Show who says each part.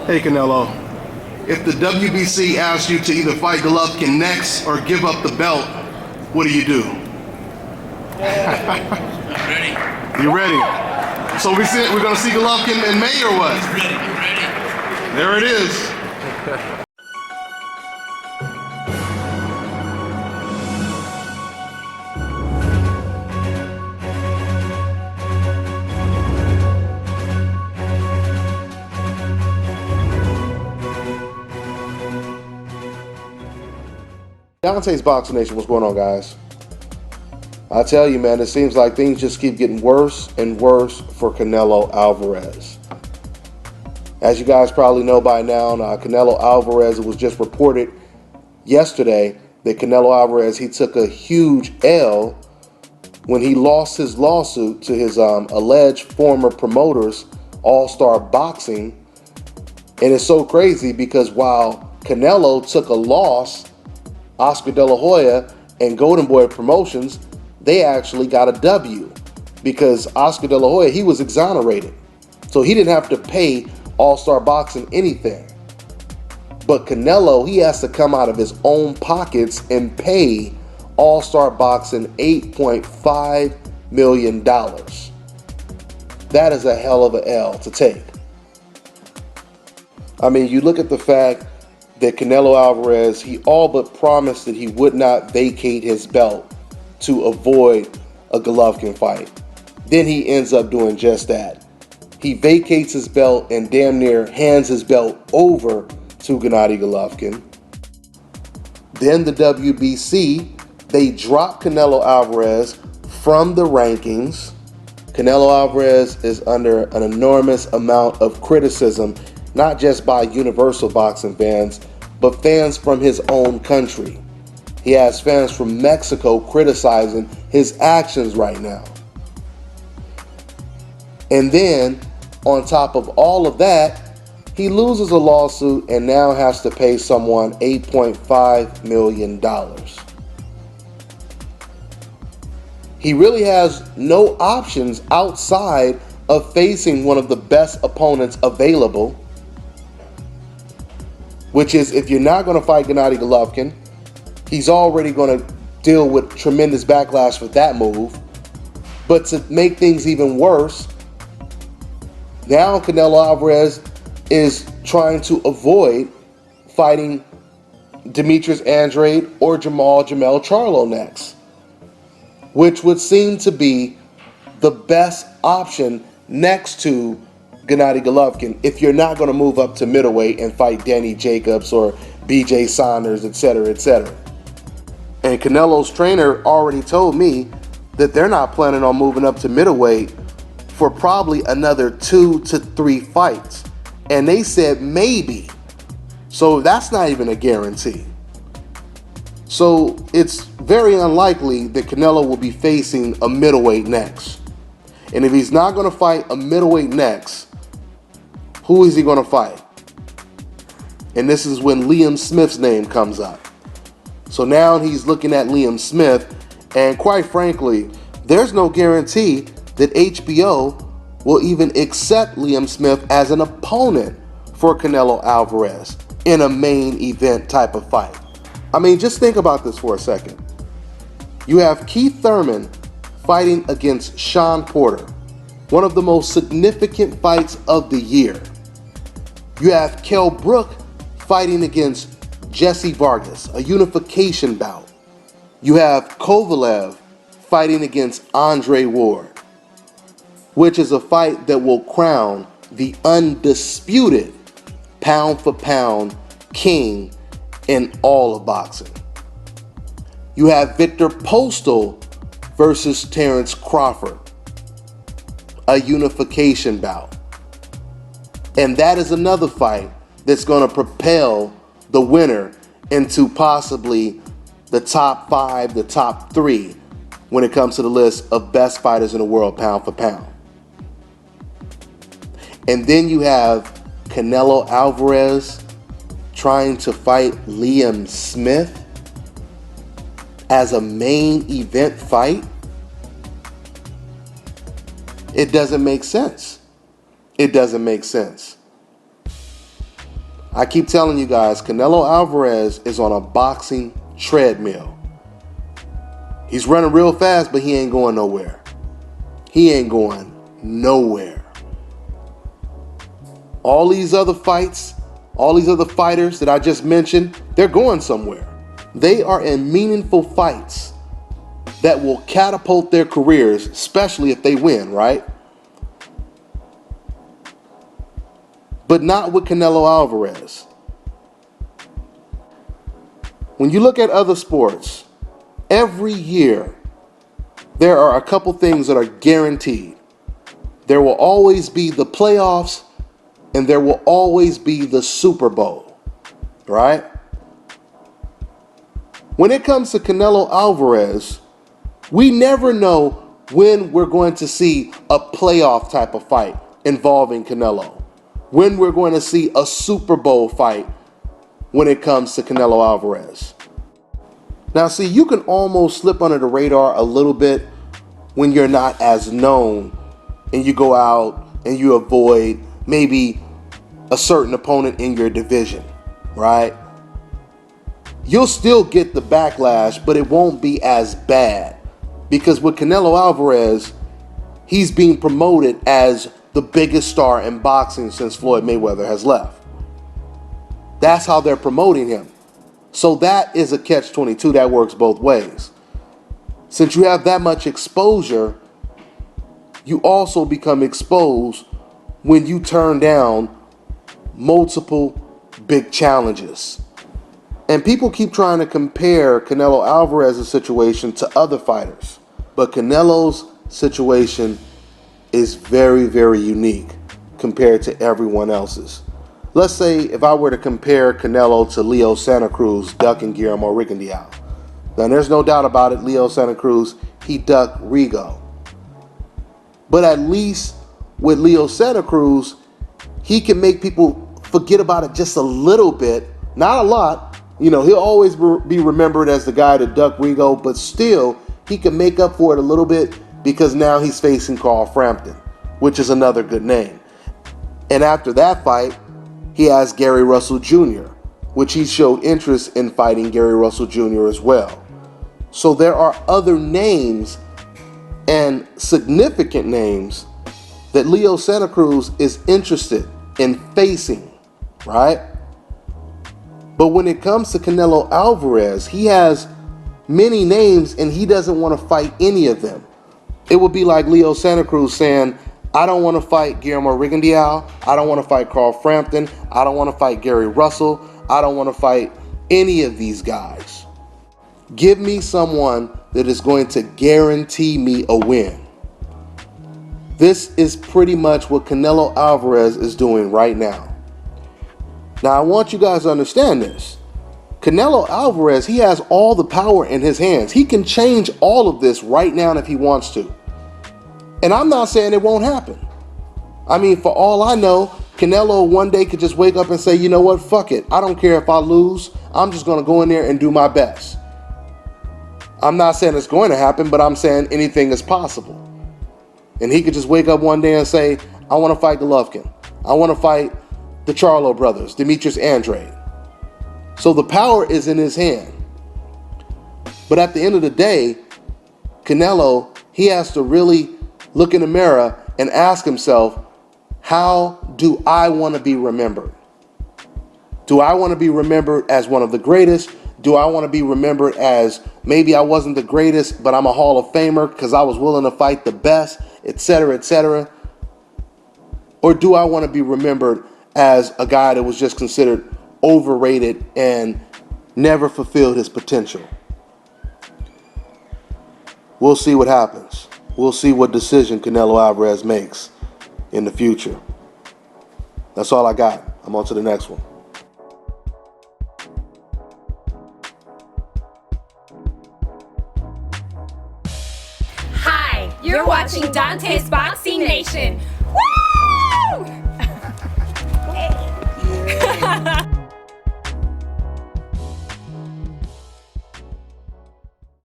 Speaker 1: Hey Canelo, if the WBC asks you to either fight Golovkin next or give up the belt, what do you do?
Speaker 2: I'm ready.
Speaker 1: You ready? So we're gonna see Golovkin in May or what?
Speaker 2: He's ready. I'm ready.
Speaker 1: There it is. Dante's Boxing Nation, what's going on, guys? I tell you, man, it seems like things just keep getting worse and worse for Canelo Alvarez. As you guys probably know by now, Canelo Alvarez, it was just reported yesterday that Canelo Alvarez, he took a huge L when he lost his lawsuit to his alleged former promoters, All Star Boxing. And it's so crazy because while Canelo took a loss, Oscar De La Hoya and Golden Boy Promotions, they actually got a W because Oscar De La Hoya, he was exonerated. So he didn't have to pay All-Star Boxing anything. But Canelo, he has to come out of his own pockets and pay All-Star Boxing $8.5 million. That is a hell of a L to take. I mean, you look at the fact that Canelo Alvarez, he all but promised that he would not vacate his belt to avoid a Golovkin fight. Then he ends up doing just that. He vacates his belt and damn near hands his belt over to Gennady Golovkin. Then the WBC, they drop Canelo Alvarez from the rankings. Canelo Alvarez is under an enormous amount of criticism, not just by universal boxing fans, but fans from his own country. He has fans from Mexico criticizing his actions right now. And then, on top of all of that, he loses a lawsuit and now has to pay someone $8.5 million. He really has no options outside of facing one of the best opponents available, which is, if you're not going to fight Gennady Golovkin, he's already going to deal with tremendous backlash for that move. But to make things even worse, now Canelo Alvarez is trying to avoid fighting Demetrius Andrade or Jamel Charlo next, which would seem to be the best option next to Gennady Golovkin if you're not going to move up to middleweight and fight Danny Jacobs or BJ Saunders, etc., etc. And Canelo's trainer already told me that they're not planning on moving up to middleweight for probably another 2 to 3 fights. And they said maybe. So that's not even a guarantee. So it's very unlikely that Canelo will be facing a middleweight next. And if he's not going to fight a middleweight next, who is he going to fight? And this is when Liam Smith's name comes up. So now he's looking at Liam Smith, and quite frankly, there's no guarantee that HBO will even accept Liam Smith as an opponent for Canelo Alvarez in a main event type of fight. I mean, just think about this for a second. You have Keith Thurman fighting against Sean Porter, one of the most significant fights of the year. You have Kell Brook fighting against Jesse Vargas, a unification bout. You have Kovalev fighting against Andre Ward, which is a fight that will crown the undisputed pound-for-pound king in all of boxing. You have Victor Postal versus Terrence Crawford, a unification bout. And that is another fight that's going to propel the winner into possibly the top 5, the top 3 when it comes to the list of best fighters in the world pound for pound. And then you have Canelo Alvarez trying to fight Liam Smith as a main event fight. It doesn't make sense. It doesn't make sense. I keep telling you guys, Canelo Alvarez is on a boxing treadmill. He's running real fast, but he ain't going nowhere. He ain't going nowhere. All these other fights, all these other fighters that I just mentioned, they're going somewhere. They are in meaningful fights that will catapult their careers, especially if they win, right? But not with Canelo Alvarez. When you look at other sports, every year there are a couple things that are guaranteed. There will always be the playoffs and there will always be the Super Bowl, right? When it comes to Canelo Alvarez, we never know when we're going to see a playoff type of fight involving Canelo, when we're going to see a Super Bowl fight when it comes to Canelo Alvarez. Now, see, you can almost slip under the radar a little bit when you're not as known and you go out and you avoid maybe a certain opponent in your division, right? You'll still get the backlash, but it won't be as bad because with Canelo Alvarez, he's being promoted as the biggest star in boxing since Floyd Mayweather has left. That's how they're promoting him. So that is a catch-22 that works both ways. Since you have that much exposure, you also become exposed when you turn down multiple big challenges. And people keep trying to compare Canelo Alvarez's situation to other fighters. But Canelo's situation is very, very unique compared to everyone else's. Let's say if I were to compare Canelo to Leo Santa Cruz ducking Guillermo Rigondeaux. Now there's no doubt about it, Leo Santa Cruz, he ducked Rigo. But at least with Leo Santa Cruz, he can make people forget about it just a little bit, not a lot. You know, he'll always be remembered as the guy to duck Rigo, but still, he can make up for it a little bit because now he's facing Carl Frampton, which is another good name. And after that fight, he has Gary Russell Jr., which he showed interest in fighting Gary Russell Jr. as well. So there are other names and significant names that Leo Santa Cruz is interested in facing, right? But when it comes to Canelo Alvarez, he has many names and he doesn't want to fight any of them. It would be like Leo Santa Cruz saying, I don't want to fight Guillermo Rigondeaux. I don't want to fight Carl Frampton. I don't want to fight Gary Russell. I don't want to fight any of these guys. Give me someone that is going to guarantee me a win. This is pretty much what Canelo Alvarez is doing right now. Now, I want you guys to understand this. Canelo Alvarez, he has all the power in his hands. He can change all of this right now if he wants to. And I'm not saying it won't happen. I mean, for all I know, Canelo one day could just wake up and say, you know what, fuck it. I don't care if I lose. I'm just going to go in there and do my best. I'm not saying it's going to happen, but I'm saying anything is possible. And he could just wake up one day and say, I want to fight Golovkin. I want to fight the Charlo brothers, Demetrius Andrade. So the power is in his hand. But at the end of the day, Canelo, he has to really look in the mirror and ask himself, how do I want to be remembered? Do I want to be remembered as one of the greatest? Do I want to be remembered as maybe I wasn't the greatest, but I'm a Hall of Famer because I was willing to fight the best, etc., etc.? Or do I want to be remembered as a guy that was just considered overrated and never fulfilled his potential? We'll see what happens. We'll see what decision Canelo Alvarez makes in the future. That's all I got. I'm on to the next one.
Speaker 3: Hi, you're watching Dante's Boxing Nation. Woo!